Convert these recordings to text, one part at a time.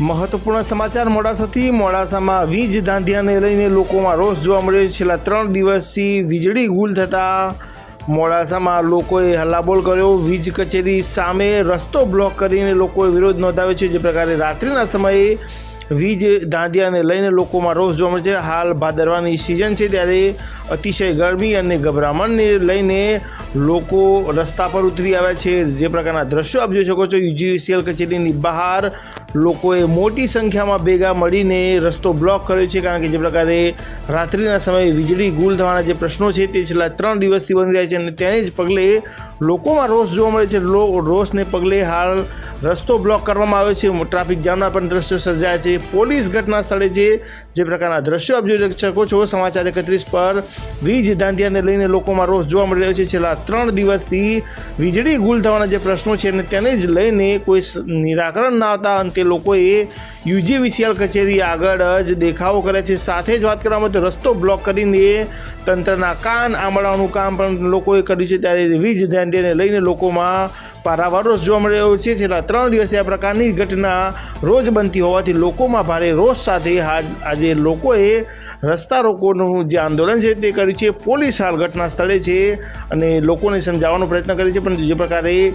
મહત્વપૂર્ણ સમાચાર મોડાસાથી। મોડાસામાં વીજ ધાંધિયાને લઈને લોકોમાં રોષ જોવા મળ્યો છે। છેલ્લા 3 દિવસથી વીજળી ગુલ થતાં મોડાસામાં લોકોએ હલ્લાબોલ કર્યો। વીજ કચેરી સામે રસ્તો બ્લોક કરીને લોકોએ વિરોધ નોંધાવ્યો છે। જે પ્રકારે રાત્રિના સમયે વીજ ધાંધિયાને લઈને લોકોમાં રોષ જોવા મળે છે। હાલ ભાદરવાની સિઝન છે ત્યારે અતિશય ગરમી અને ગભરામણને લઈને લોકો રસ્તા પર ઉતરી આવ્યા છે। જે પ્રકારના દ્રશ્યો આપ જોઈ શકો છો, યુજીવીસીએલ કચેરીની બહાર લોકોએ મોટી સંખ્યામાં ભેગા મળીને રસ્તો બ્લોક કર્યો છે। કારણ કે જે પ્રકારે રાત્રિના સમયે વીજળી ગુલ થવાના જે પ્રશ્નો છે તે છેલ્લા 3 દિવસથી બની રહ્યા છે અને તેને જ પગલે લોકોમાં રોષ જોવા મળે છે। રોષને પગલે હાલ રસ્તો બ્લોક કરવામાં આવ્યો છે। ટ્રાફિક જામના પણ દ્રશ્યો સર્જાયા છે। પોલીસ ઘટના સ્થળે છે। જે પ્રકારના દ્રશ્યો આપ જોઈ શકો છો, સમાચાર 31 પર વીજ ધાંધિયાને લઈને લોકોમાં રોષ જોવા મળી રહ્યો છે। છેલ્લા 3 દિવસથી વીજળી ગુલ થવાના જે પ્રશ્નો છે અને તેને જ લઈને કોઈ નિરાકરણ ના આવતા અંતે લોકોએ યુજીવીસીએલ કચેરી આગળ જ દેખાવો કર્યા છે। સાથે જ વાત કરવામાં તો રસ્તો બ્લોક કરીને તંત્રના કાન આંબળવાનું કામ પણ લોકોએ કર્યું છે। ત્યારે વીજ ધાંધિયાને લઈને લોકોમાં પારાવાર રોષ જોવા મળી રહ્યો છે। છેલ્લા 3 દિવસથી આ પ્રકારની ઘટના રોજ બનતી હોવાથી લોકોમાં ભારે રોષ સાથે આજે લોકોએ રસ્તા રોકોનું જે આંદોલન છે તે કર્યું છે। પોલીસ હાલ ઘટના સ્થળે છે અને લોકોને સમજાવવાનો પ્રયત્ન કરે છે, પણ જે પ્રકારે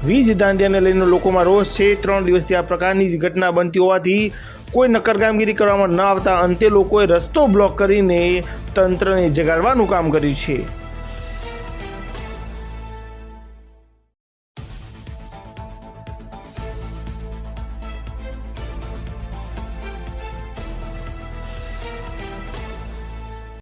વીજ ધાંધિયાને લઈને લોકોમાં રોષ છે। 3 દિવસથી આ પ્રકારની જ ઘટના બનતી હોવાથી કોઈ નક્કર કામગીરી કરવામાં ન આવતા અંતે લોકોએ રસ્તો બ્લોક કરીને તંત્રને જગાડવાનું કામ કર્યું છે।